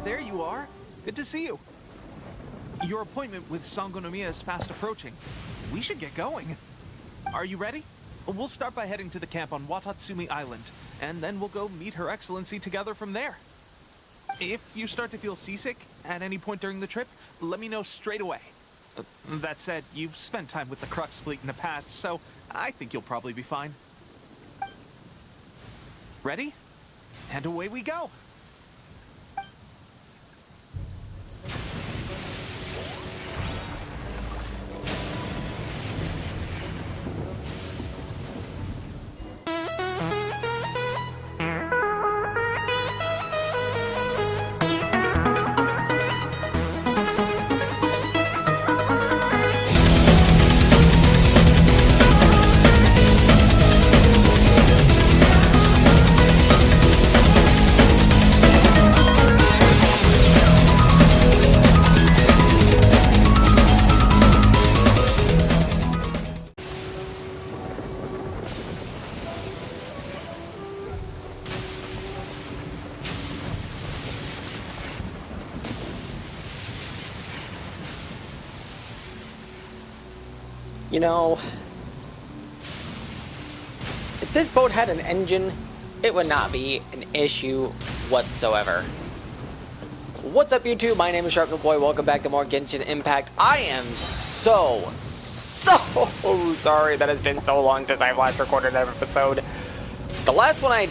there you are. Good to see you. Your appointment with Sangonomiya is fast approaching. We should get going. Are you ready? We'll start by heading to the camp on Watatsumi Island, and then we'll go meet Her Excellency together from there. If you start to feel seasick at any point during the trip, let me know straight away. That said, you've spent time with the Crux fleet in the past, so I think you'll probably be fine. Ready? And away we go! You know, if this boat had an engine, it would not be an issue whatsoever. What's up, YouTube? My name is Sharpnellboy. Welcome back to more Genshin Impact. I am so sorry that it's been so long since I've last recorded an episode. The last one I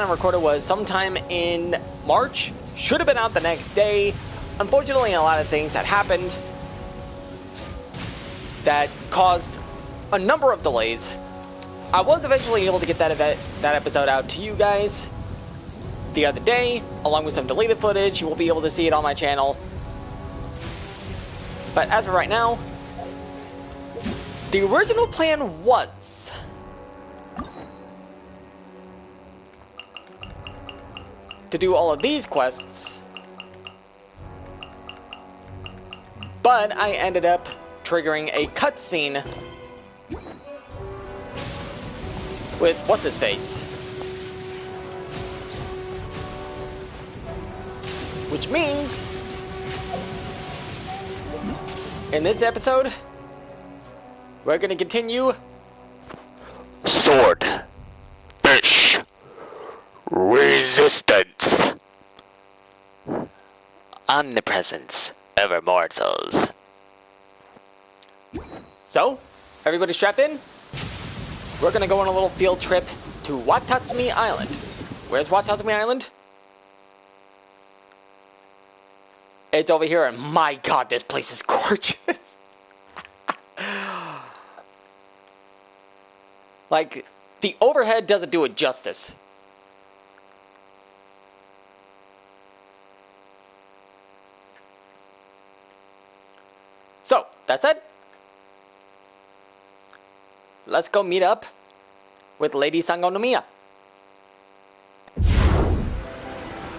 recorded was sometime in March. Should have been out the next day. Unfortunately, a lot of things had happened that caused a number of delays. I was eventually able to get that episode out to you guys the other day, along with some deleted footage. You will be able to see it on my channel. But as of right now, the original plan was to do all of these quests, but I ended up triggering a cutscene with what's-his-face, which means in this episode we're gonna continue Sword Fish Resistance, Omnipresence of Immortals. So, everybody strapped in? We're gonna go on a little field trip to Watatsumi Island. Where's Watatsumi Island? It's over here, and my god, this place is gorgeous. Like, the overhead doesn't do it justice. So, that's it. Let's go meet up with Lady Sangonomiya.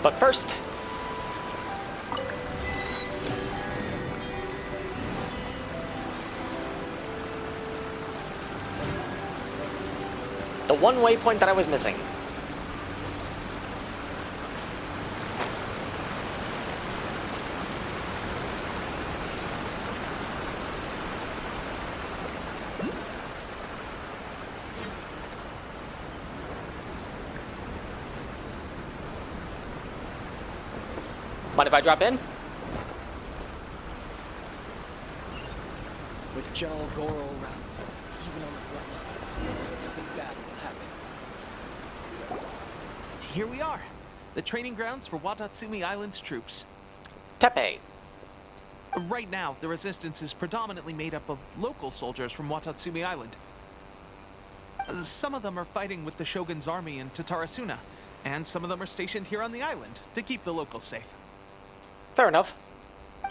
But first, the one waypoint that I was missing. Mind if I drop in? With General Goro around, even on the front lines, nothing bad will happen. Here we are, the training grounds for Watatsumi Island's troops. Tepe. Right now, the resistance is predominantly made up of local soldiers from Watatsumi Island. Some of them are fighting with the Shogun's army in Tatarasuna, and some of them are stationed here on the island to keep the locals safe. Fair enough.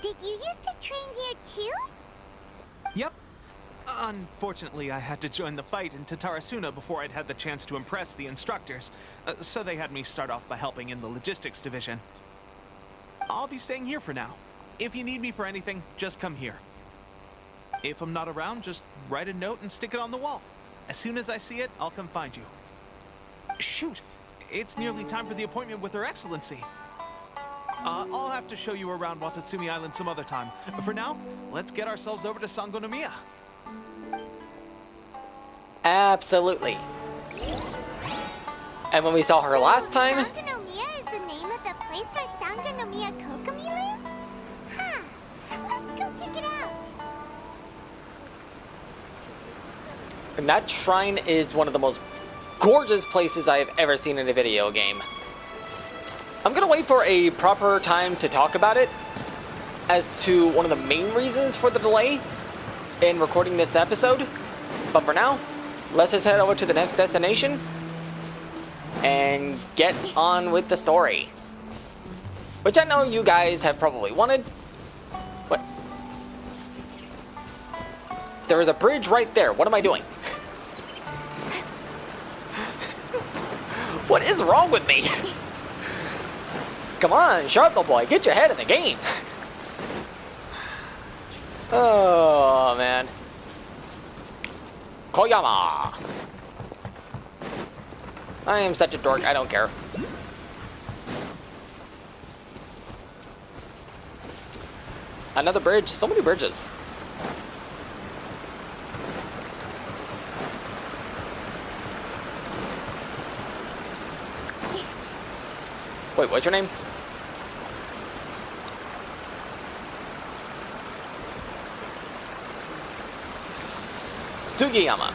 Did you used to train here too? Yep. Unfortunately, I had to join the fight in Tatarasuna before I'd had the chance to impress the instructors, so they had me start off by helping in the logistics division. I'll be staying here for now. If you need me for anything, just come here. If I'm not around, just write a note and stick it on the wall. As soon as I see it, I'll come find you. Shoot! It's nearly time for the appointment with Her Excellency. I'll have to show you around Watatsumi Island some other time. For now, let's get ourselves over to Sangonomiya. Absolutely. And when we saw her last time... Sangonomiya is the name of the place where Sangonomiya Kokomi lives? Huh. Let's go check it out. And that shrine is one of the most gorgeous places I have ever seen in a video game. I'm gonna wait for a proper time to talk about it as to one of the main reasons for the delay in recording this episode. But for now, let's just head over to the next destination and get on with the story. Which I know you guys have probably wanted. What? There is a bridge right there. What am I doing? What is wrong with me? Come on, Sharkle Boy, get your head in the game. Oh, man. Koyama. I am such a dork, I don't care. Another bridge, so many bridges. Wait, what's your name? Sugiyama.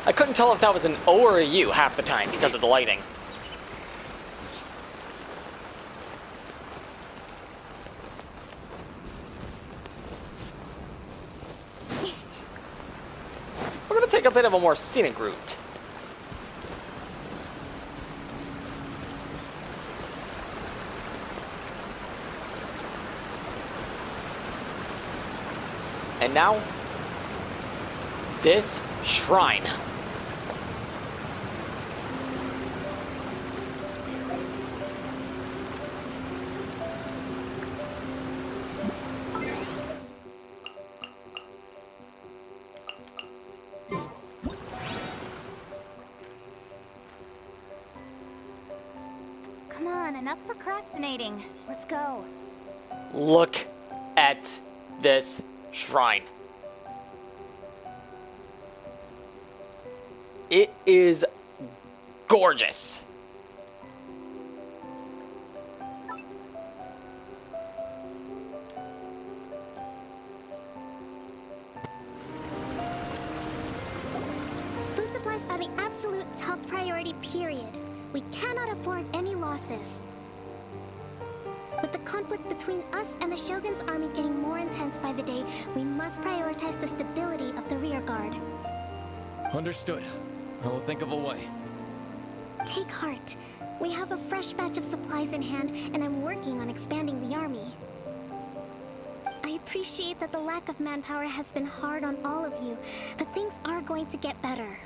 I couldn't tell if that was an O or a U half the time because of the lighting. We're gonna take a bit of a more scenic route. And now, this shrine. Come on, enough procrastinating. Let's go. Look at this shrine. It is gorgeous. Food supplies are the absolute top priority, period. We cannot afford any losses. With the conflict between us and the Shogun's army getting more intense by the day, we must prioritize the stability of the rear guard. Understood. I will think of a way. Take heart. We have a fresh batch of supplies in hand, and I'm working on expanding the army. I appreciate that the lack of manpower has been hard on all of you, but things are going to get better.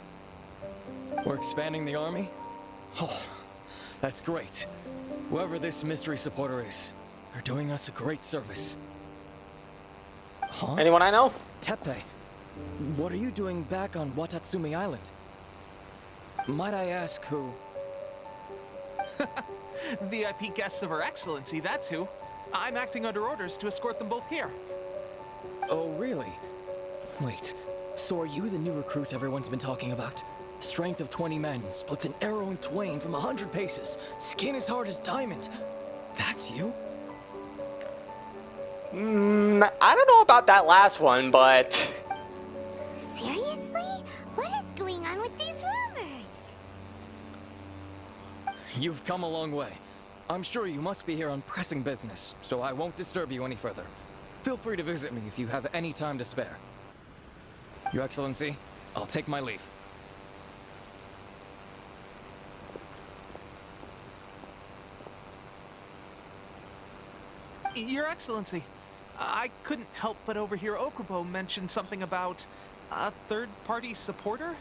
We're expanding the army? Oh, that's great. Whoever this mystery supporter is, they're doing us a great service. Huh? Anyone I know? Teppei, what are you doing back on Watatsumi Island? Might I ask who? VIP guests of Her Excellency, that's who. I'm acting under orders to escort them both here. Oh, really? Wait, so are you the new recruit everyone's been talking about? Strength of 20 men, splits an arrow in twain from 100 paces, skin as hard as diamond. That's you? I don't know about that last one, but... Seriously? What is going on with these rumors? You've come a long way. I'm sure you must be here on pressing business, so I won't disturb you any further. Feel free to visit me if you have any time to spare. Your Excellency, I'll take my leave. Your Excellency, I couldn't help but overhear Okubo mention something about a third-party supporter?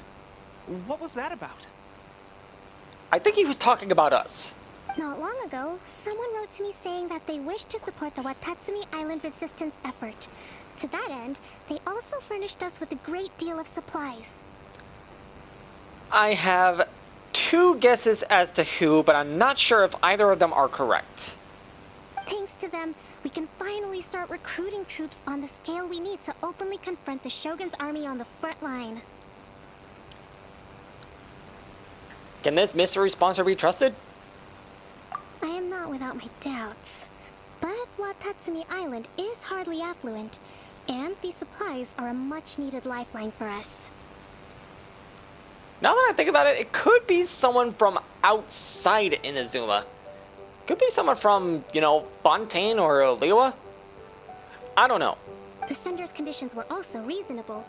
What was that about? I think he was talking about us. Not long ago, someone wrote to me saying that they wish to support the Watatsumi Island resistance effort. To that end, they also furnished us with a great deal of supplies. I have two guesses as to who, but I'm not sure if either of them are correct. Thanks to them, we can finally start recruiting troops on the scale we need to openly confront the Shogun's army on the front line. Can this mystery sponsor be trusted? I am not without my doubts. But Watatsumi Island is hardly affluent, and these supplies are a much-needed lifeline for us. Now that I think about it, it could be someone from outside Inazuma. Could be someone from, you know, Fontaine or Liwa. I don't know. The sender's conditions were also reasonable.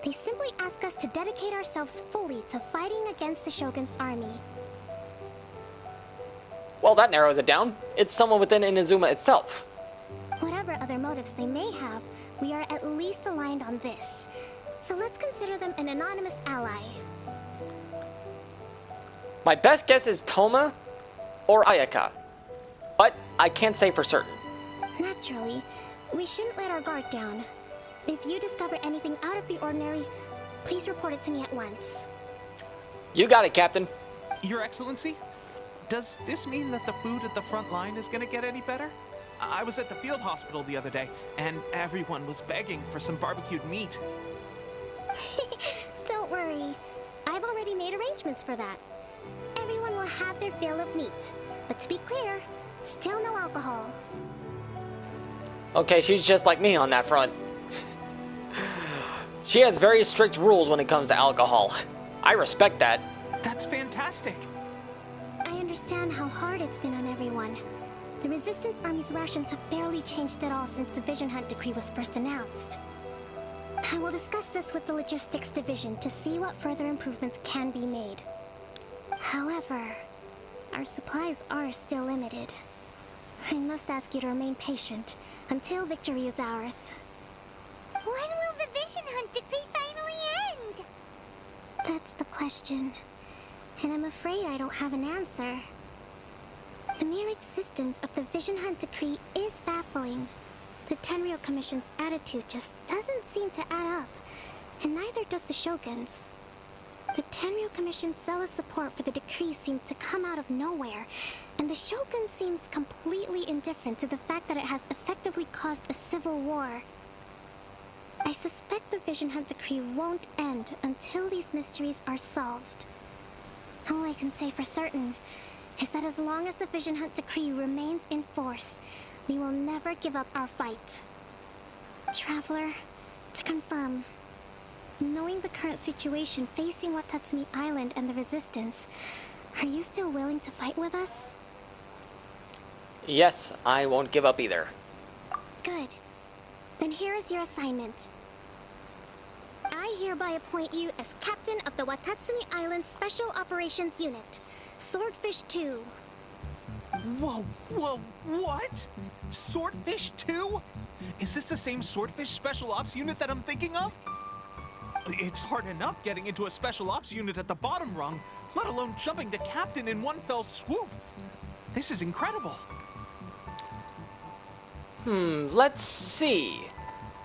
They simply ask us to dedicate ourselves fully to fighting against the Shogun's army. Well, that narrows it down. It's someone within Inazuma itself. Whatever other motives they may have, we are at least aligned on this. So let's consider them an anonymous ally. My best guess is Toma or Ayaka, but I can't say for certain. Naturally, we shouldn't let our guard down. If you discover anything out of the ordinary, please report it to me at once. You got it, Captain. Your Excellency, does this mean that the food at the front line is gonna get any better? I was at the field hospital the other day, and everyone was begging for some barbecued meat. Don't worry. I've already made arrangements for that. Everyone will have their fill of meat. But to be clear, still no alcohol. Okay, she's just like me on that front. She has very strict rules when it comes to alcohol. I respect that. That's fantastic. I understand how hard it's been on everyone. The Resistance Army's rations have barely changed at all since the Vision Hunt decree was first announced. I will discuss this with the Logistics Division to see what further improvements can be made. However, our supplies are still limited. I must ask you to remain patient until victory is ours. When will the Vision Hunt decree finally end? That's the question. And I'm afraid I don't have an answer. The mere existence of the Vision Hunt decree is baffling. The Tenryou Commission's attitude just doesn't seem to add up, and neither does the Shogun's. The Tenryou Commission's zealous support for the decree seemed to come out of nowhere, and the Shogun seems completely indifferent to the fact that it has effectively caused a civil war. I suspect the Vision Hunt decree won't end until these mysteries are solved. All I can say for certain is that as long as the Vision Hunt decree remains in force, we will never give up our fight. Traveler, to confirm, knowing the current situation facing Watatsumi Island and the Resistance, are you still willing to fight with us? Yes, I won't give up either. Good. Then here is your assignment. I hereby appoint you as captain of the Watatsumi Island Special Operations Unit, Swordfish 2. Whoa, what? Swordfish 2? Is this the same Swordfish Special Ops unit that I'm thinking of? It's hard enough getting into a Special Ops unit at the bottom rung, let alone jumping to captain in one fell swoop. This is incredible. Let's see.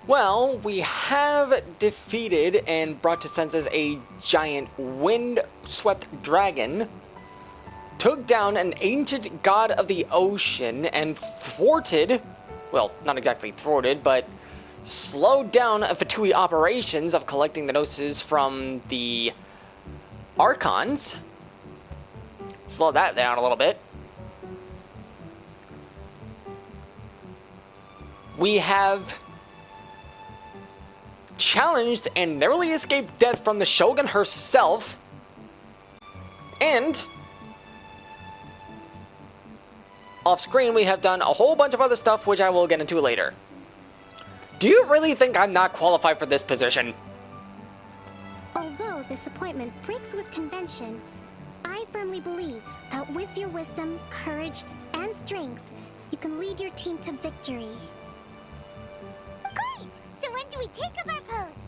Well, we have defeated and brought to senses a giant wind-swept dragon, took down an ancient god of the ocean, and thwarted, well, not exactly thwarted, but slowed down Fatui operations of collecting the gnosis from the Archons. Slow that down a little bit. We have challenged and narrowly escaped death from the Shogun herself, and off screen we have done a whole bunch of other stuff which I will get into later. Do you really think I'm not qualified for this position? Although this appointment breaks with convention, I firmly believe that with your wisdom, courage, and strength, you can lead your team to victory. Great! So when do we take up our post?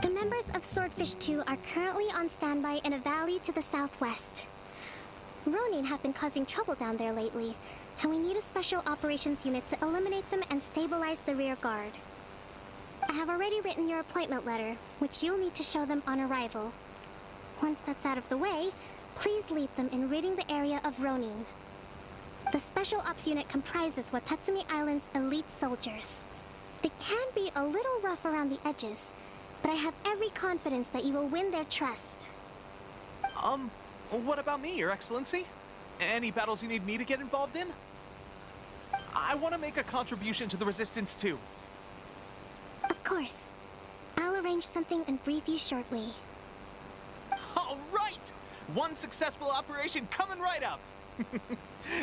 The members of Swordfish 2 are currently on standby in a valley to the southwest. Ronin have been causing trouble down there lately, and we need a special operations unit to eliminate them and stabilize the rear guard. I have already written your appointment letter, which you'll need to show them on arrival. Once that's out of the way, Please lead them in ridding the area of Ronin. The Special Ops Unit comprises Watatsumi Island's elite soldiers. They can be a little rough around the edges, but I have every confidence that you will win their trust. What about me, Your Excellency? Any battles you need me to get involved in? I want to make a contribution to the Resistance too. Of course. I'll arrange something and brief you shortly. All right! One successful operation coming right up!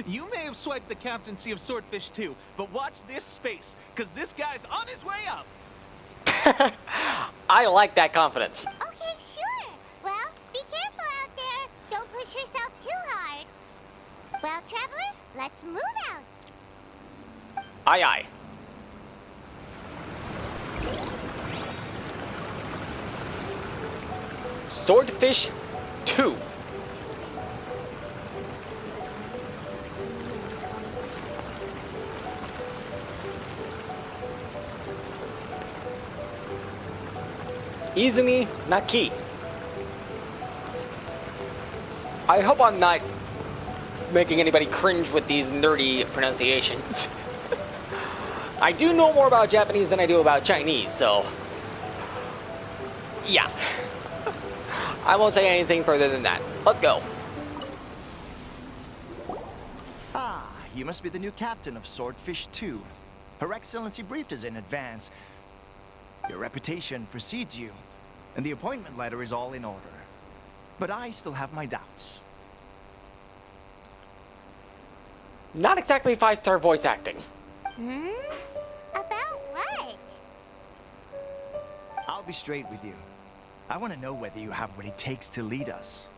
You may have swiped the captaincy of Swordfish too, but watch this space, because this guy's on his way up! I like that confidence. Okay, sure. Well, be careful out there. Don't push yourself too hard. Well, Traveler, let's move out. Aye, aye. Swordfish 2. Izumi Naki. I hope I'm not making anybody cringe with these nerdy pronunciations. I do know more about Japanese than I do about Chinese, so yeah. I won't say anything further than that. Let's go. Ah, you must be the new captain of Swordfish 2. Her Excellency briefed us in advance. Your reputation precedes you, and the appointment letter is all in order. But I still have my doubts. Not exactly 5-star voice acting. About what? I'll be straight with you. I want to know whether you have what it takes to lead us.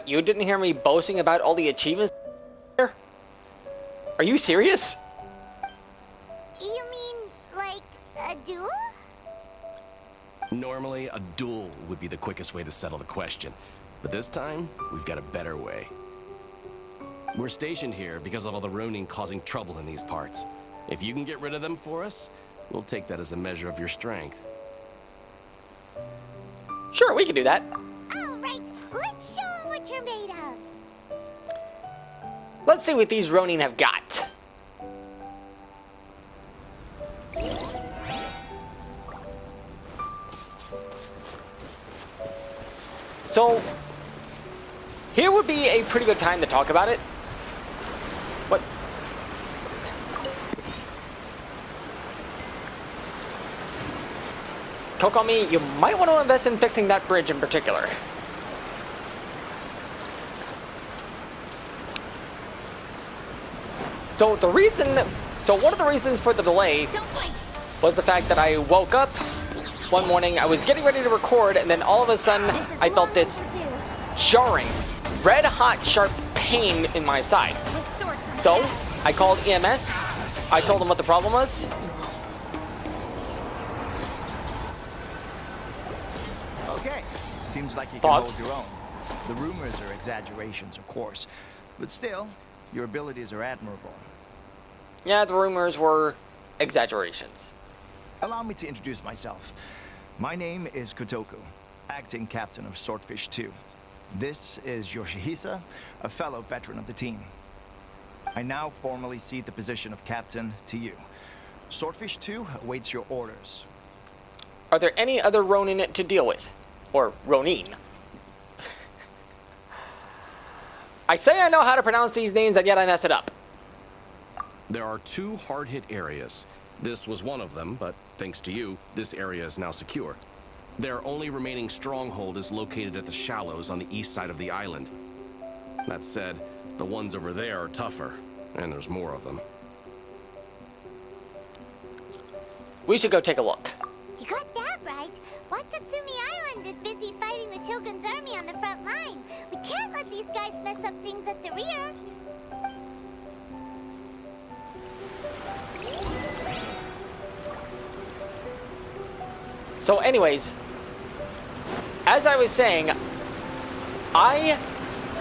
You didn't hear me boasting about all the achievements here? Are you serious? You mean, like, a duel? Normally, a duel would be the quickest way to settle the question. But this time, we've got a better way. We're stationed here because of all the Ronin causing trouble in these parts. If you can get rid of them for us, we'll take that as a measure of your strength. Sure, we can do that. All right, let's show 'em what you're made of. Let's see what these Ronin have got. So, here would be a pretty good time to talk about it. What? Kokomi, you might want to invest in fixing that bridge in particular. So one of the reasons for the delay was the fact that I woke up one morning, I was getting ready to record, and then all of a sudden I felt this jarring, red hot, sharp pain in my side. So I called EMS, I told them what the problem was. Okay, seems like you can Pause. hold your own. The rumors are exaggerations, of course, but still, your abilities are admirable. Yeah, the rumors were exaggerations. Allow me to introduce myself. My name is Kotoku, acting captain of Swordfish 2. This is Yoshihisa, a fellow veteran of the team. I now formally cede the position of captain to you. Swordfish 2 awaits your orders. Are there any other Ronin to deal with? Or Ronin? I say I know how to pronounce these names, and yet I mess it up. There are 2 hard-hit areas. This was one of them, but thanks to you, this area is now secure. Their only remaining stronghold is located at the shallows on the east side of the island. That said, the ones over there are tougher, and there's more of them. We should go take a look. You got that right. Watatsumi Island is busy fighting the Shogun's army on the front line. We can't let these guys mess up things at the rear. So anyways, as I was saying, I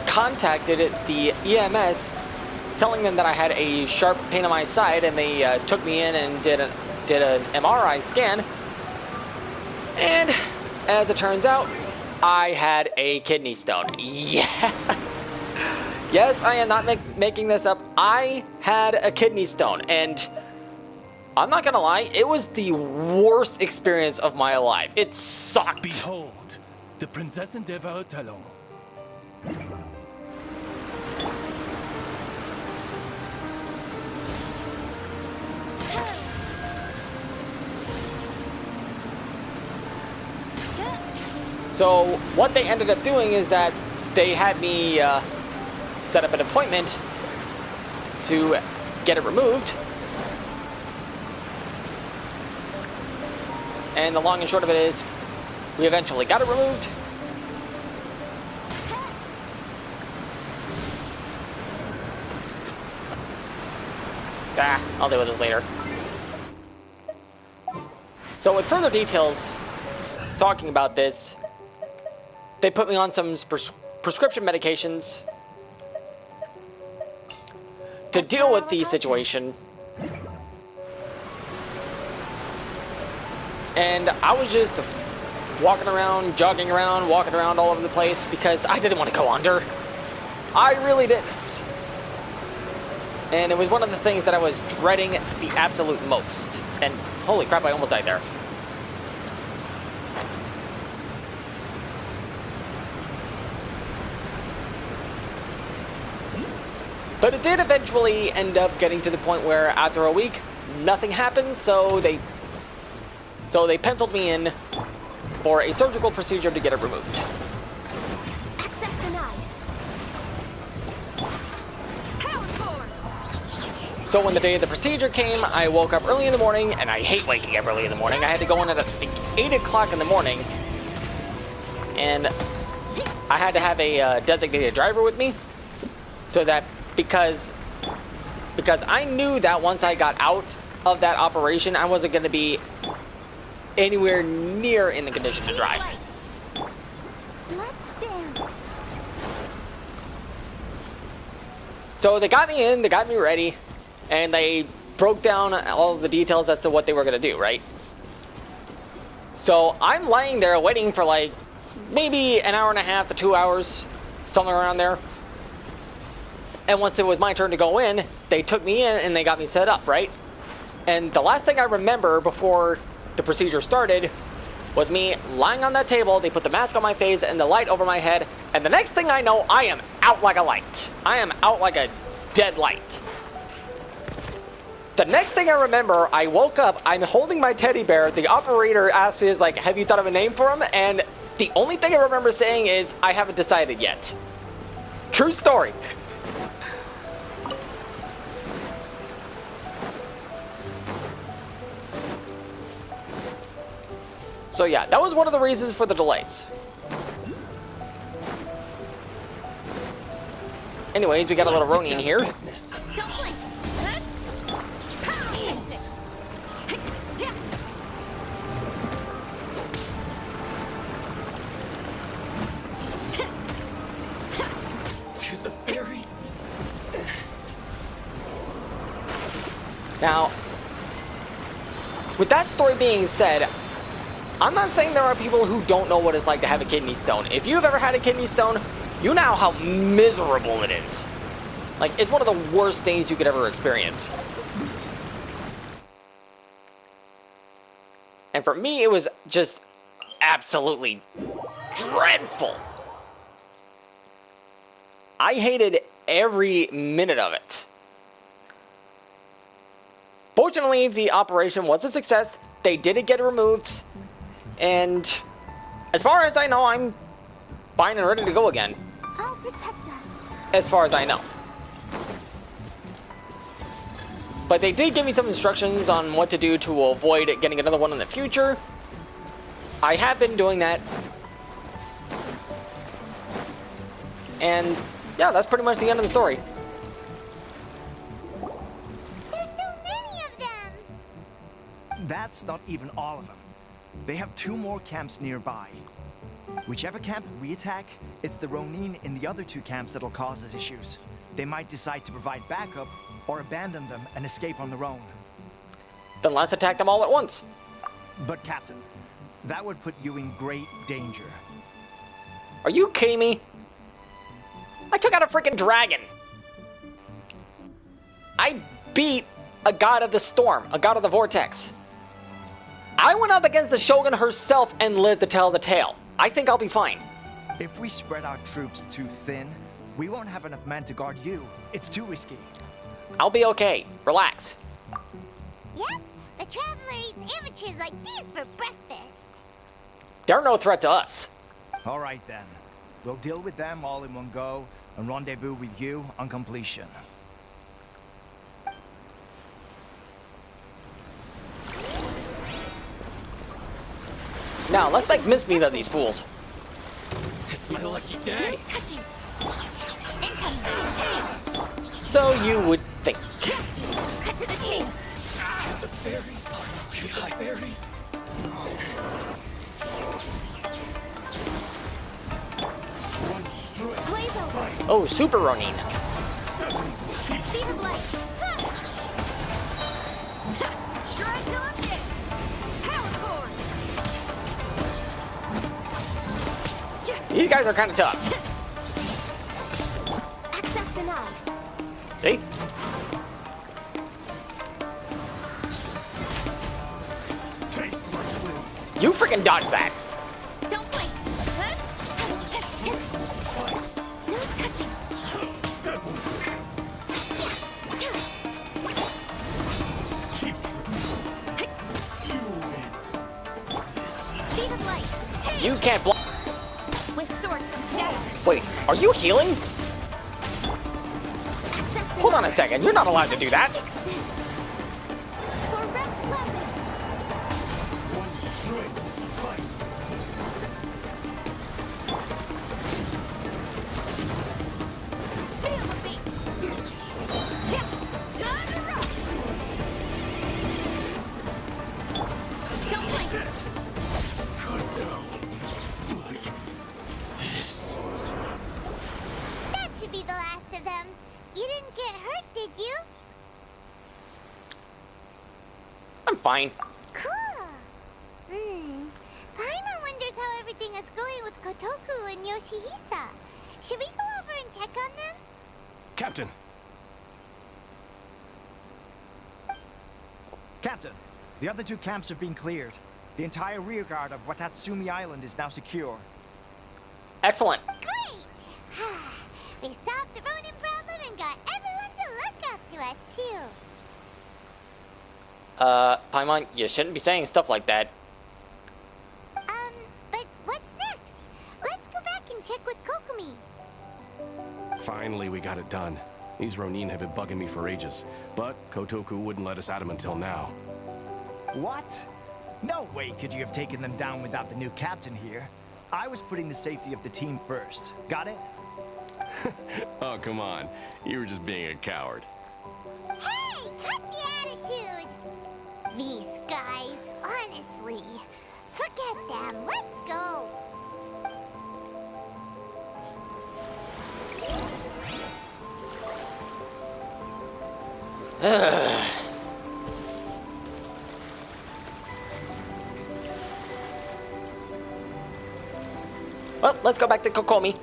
contacted the EMS telling them that I had a sharp pain on my side, and they took me in and did an MRI scan. And as it turns out, I had a kidney stone. Yeah. Yes, I am not making this up. I had a kidney stone, and I'm not gonna lie, it was the worst experience of my life. It sucked. Behold, the Prinzessin der Verurteilung. So what they ended up doing is that they had me set up an appointment to get it removed. And the long and short of it is, we eventually got it removed. I'll deal with this later. So with further details talking about this, they put me on some prescription medications to deal with the situation. And I was just walking around, jogging around, walking around all over the place because I didn't want to go under. I really didn't. And it was one of the things that I was dreading the absolute most. And holy crap, I almost died there. But it did eventually end up getting to the point where after a week, nothing happened, so they penciled me in for a surgical procedure to get it removed. Access denied. Power cord. So when the day of the procedure came, I woke up early in the morning, and I hate waking up early in the morning. I had to go in at 8 o'clock in the morning, and I had to have a designated driver with me, so that because I knew that once I got out of that operation, I wasn't going to be anywhere near in the condition to drive. Let's dance. So they got me in, they got me ready, and they broke down all of the details as to what they were going to do, right? So I'm lying there waiting for like maybe an hour and a half to 2 hours, somewhere around there. And once it was my turn to go in, they took me in and they got me set up, right? And the last thing I remember before the procedure started was me lying on that table. They put the mask on my face and the light over my head. And the next thing I know, I am out like a light. I am out like a dead light. The next thing I remember, I woke up, I'm holding my teddy bear. The operator asked me, like, have you thought of a name for him? And the only thing I remember saying is, I haven't decided yet. True story. So yeah, that was one of the reasons for the delays. Anyways, we got a little Roni in here. Don't blink. To the ferry. Now, with that story being said, I'm not saying there are people who don't know what it's like to have a kidney stone. If you've ever had a kidney stone, you know how miserable it is. Like, it's one of the worst things you could ever experience. And for me, it was just absolutely dreadful. I hated every minute of it. Fortunately, the operation was a success. They did get it removed. And as far as I know, I'm fine and ready to go again. I'll protect us. As far as I know. But they did give me some instructions on what to do to avoid getting another one in the future. I have been doing that. And yeah, that's pretty much the end of the story. There's so many of them! That's not even all of them. They have 2 more camps nearby. Whichever camp we attack, it's the Ronin in the other 2 camps that'll cause us issues. They might decide to provide backup or abandon them and escape on their own. Then let's attack them all at once. But Captain, that would put you in great danger. Are you kidding me? I took out a freaking dragon. I beat a god of the storm, a god of the vortex. I went up against the Shogun herself and lived to tell the tale. I think I'll be fine. If we spread our troops too thin, we won't have enough men to guard you. It's too risky. I'll be okay. Relax. Yep, the Traveler eats amateurs like these for breakfast. They're no threat to us. All right then. We'll deal with them all in one go and rendezvous with you on completion. Now, let's make mincemeat of these fools. It's my lucky day. Touching. Incoming. So you would think. Cut to the chase. The berry. High berry. Blaze over. Oh, Super Ronin. Speed of light. Strike object. Power cord. These guys are kind of tough. Access denied. See? You freaking dodged that. Don't blink. No touching. Speed of light. You can't block. With sword from shadow. Wait, are you healing? Access Hold on a denied. second. You're not allowed to do that. Fix this. For Rex Lapis. Feel the beat. Yeah. Time to rock. Don't blink. That should be the last of them. You didn't get hurt, did you? I'm fine. Cool. Paimon wonders how everything is going with Kotoku and Yoshihisa. Should we go over and check on them? Captain, Captain, the other two camps have been cleared. The entire rearguard of Watatsumi Island is now secure. Excellent. Great! We solved the Ronin problem and got everyone to look up to us, too. Paimon, you shouldn't be saying stuff like that. But what's next? Let's go back and check with Kokumi. finally we got it done. These Ronin have been bugging me for ages, but Kotoku wouldn't let us at them until now. What? No way could you have taken them down without the new captain here. I was putting the safety of the team first. Got it? Oh, come on. You were just being a coward. Hey, cut the attitude! These guys, honestly. Forget them. Let's go. Well, let's go back to Kokomi.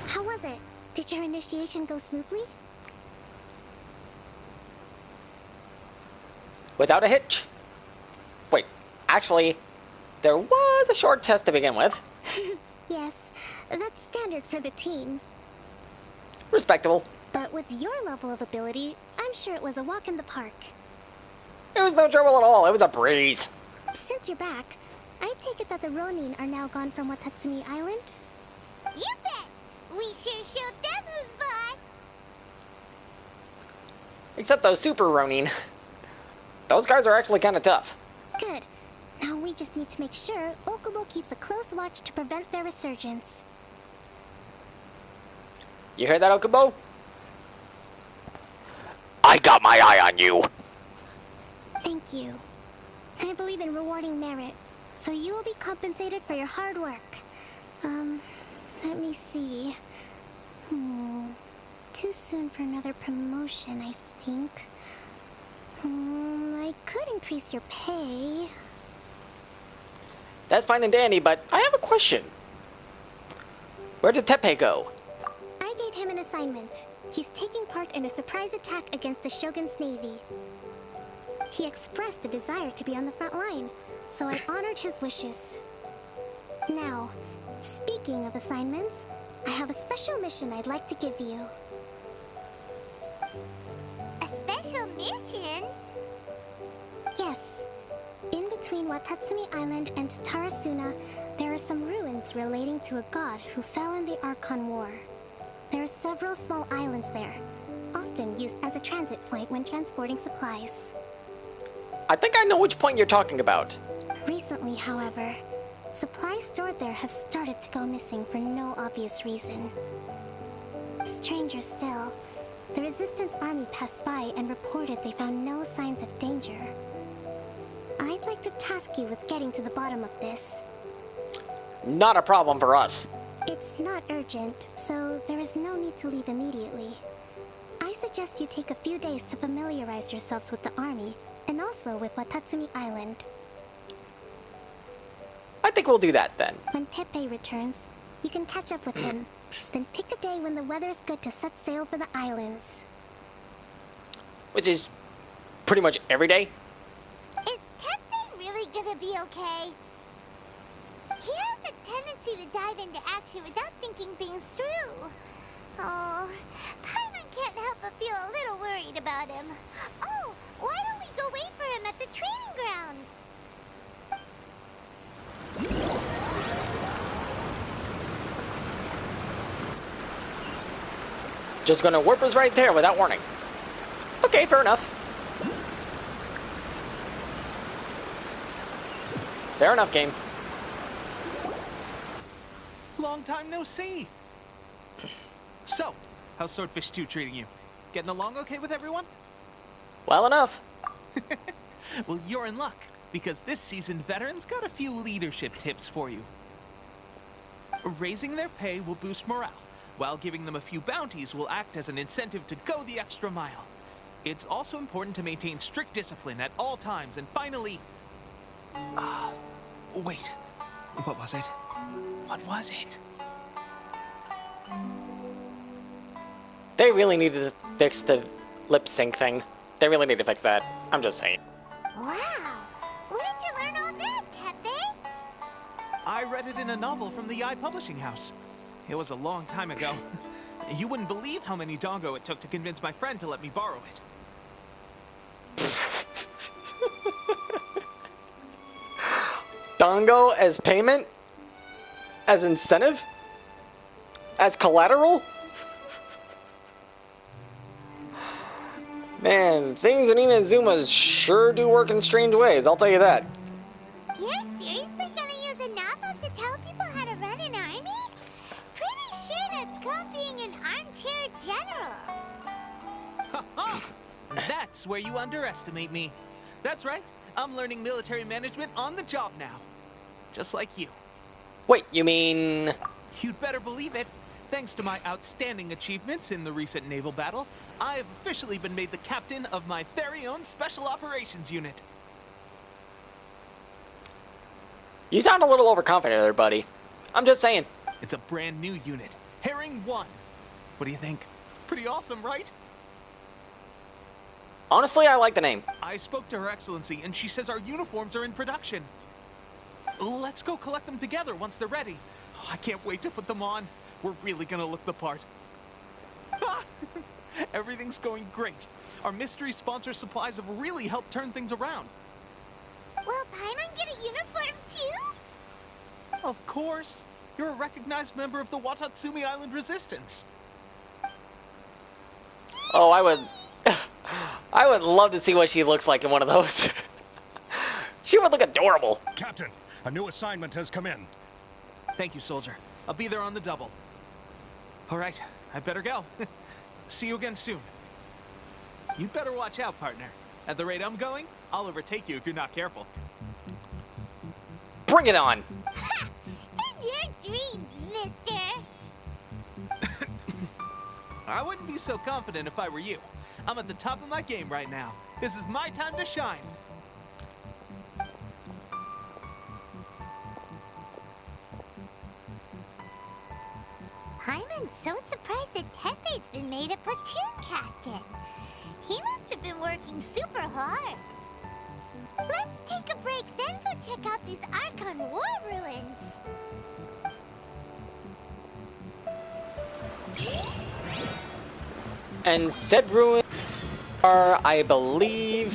How was it? Did your initiation go smoothly? Without a hitch. Wait, actually, there was a short test to begin with. Yes, that's standard for the team. Respectable. But with your level of ability, I'm sure it was a walk in the park. It was no trouble at all. It was a breeze. Since you're back, I take it that the Ronin are now gone from Watatsumi Island? You bet! We sure showed them who's boss! Except those Super Ronin. Those guys are actually kind of tough. Good. Now we just need to make sure Okubo keeps a close watch to prevent their resurgence. You hear that, Okubo? I got my eye on you. Thank you. I believe in rewarding merit, so you will be compensated for your hard work. Let me see. Too soon for another promotion, I think. I could increase your pay. That's fine and dandy, but I have a question. Where did Teppei go? I gave him an assignment. He's taking part in a surprise attack against the Shogun's navy. He expressed a desire to be on the front line, so I honored his wishes. Now, speaking of assignments, I have a special mission I'd like to give you. A special mission? Yes. In between Watatsumi Island and Tarasuna, there are some ruins relating to a god who fell in the Archon War. There are several small islands there, often used as a transit point when transporting supplies. I think I know which point you're talking about. Recently, however, supplies stored there have started to go missing for no obvious reason. Stranger still, the Resistance army passed by and reported they found no signs of danger. I'd like to task you with getting to the bottom of this. Not a problem for us. It's not urgent, so there is no need to leave immediately. I suggest you take a few days to familiarize yourselves with the army, and also with Watatsumi Island. I think we'll do that then. When Teppei returns, you can catch up with him. Then pick a day when the weather's good to set sail for the islands. Which is pretty much every day. Is Teppei really gonna be okay? He has a tendency to dive into action without thinking things through. Oh, Paimon can't help but feel a little worried about him. Oh, why don't we go wait for him at the training grounds? Just gonna warp us right there without warning. Okay, fair enough. Fair enough, game. Long time no see. So, how's Swordfish 2 treating you? Getting along okay with everyone? Well enough. Well, you're in luck, because this seasoned veteran's got a few leadership tips for you. Raising their pay will boost morale, while giving them a few bounties will act as an incentive to go the extra mile. It's also important to maintain strict discipline at all times, and finally... wait. What was it? What was it? They really need to fix the lip sync thing. They really need to fix that. I'm just saying. Wow, where'd you learn all that, Teppei? I read it in a novel from the Eye Publishing House. It was a long time ago. You wouldn't believe how many dongo it took to convince my friend to let me borrow it. Dongo as payment? As incentive? As collateral? Man, things in Inazuma's sure do work in strange ways, I'll tell you that. You're seriously gonna use a novel to tell people how to run an army? Pretty sure that's called being an armchair general. Ha-ha! That's where you underestimate me. That's right. I'm learning military management on the job now. Just like you. Wait, you mean... You'd better believe it. Thanks to my outstanding achievements in the recent naval battle, I have officially been made the captain of my very own Special Operations Unit. You sound a little overconfident there, buddy. I'm just saying. It's a brand new unit, Herring 1. What do you think? Pretty awesome, right? Honestly, I like the name. I spoke to Her Excellency, and she says our uniforms are in production. Let's go collect them together once they're ready. Oh, I can't wait to put them on. We're really gonna look the part. Everything's going great. Our mystery sponsor supplies have really helped turn things around. Will Paimon get a uniform too? Of course. You're a recognized member of the Watatsumi Island Resistance. Oh, I would... I would love to see what she looks like in one of those. She would look adorable. Captain, a new assignment has come in. Thank you, soldier. I'll be there on the double. All right, I better go. See you again soon. You'd better watch out, partner. At the rate I'm going, I'll overtake you if you're not careful. Bring it on. Ha! In your dreams, mister! I wouldn't be so confident if I were you. I'm at the top of my game right now. This is my time to shine. Paimon's so surprised that Tepe's been made a platoon captain. He must have been working super hard. Let's take a break, then go check out these Archon war ruins. And said ruins are, I believe...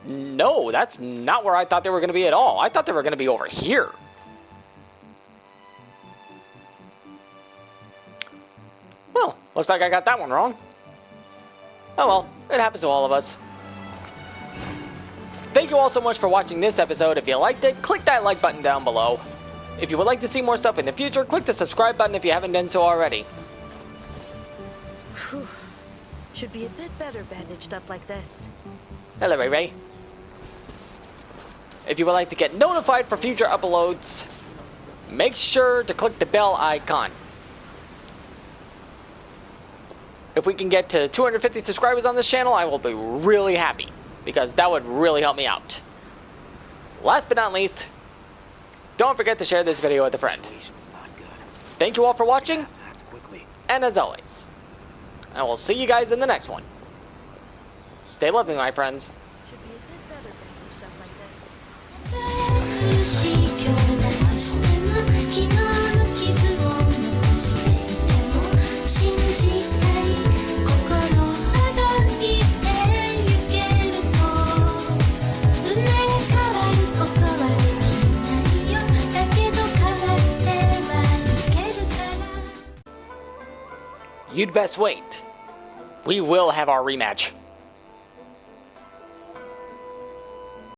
No, that's not where I thought they were going to be at all. I thought they were going to be over here. Well, looks like I got that one wrong. Oh well, it happens to all of us. Thank you all so much for watching this episode. If you liked it, click that like button down below. If you would like to see more stuff in the future, click the subscribe button if you haven't done so already. Whew. Should be a bit better bandaged up like this. Hello, Ray Ray. If you would like to get notified for future uploads, make sure to click the bell icon. If we can get to 250 subscribers on this channel, I will be really happy, because that would really help me out. Last but not least, don't forget to share this video with a friend. Thank you all for watching, and as always, I will see you guys in the next one. Stay loving, my friends. Should be a bit better bandaged up like this. 苦しい今日だとしても昨日の傷を残していても信じたい心ほどにてゆけると生まれ変わることはできないよだけど変わってはいけるから You'd best wait. We will have our rematch.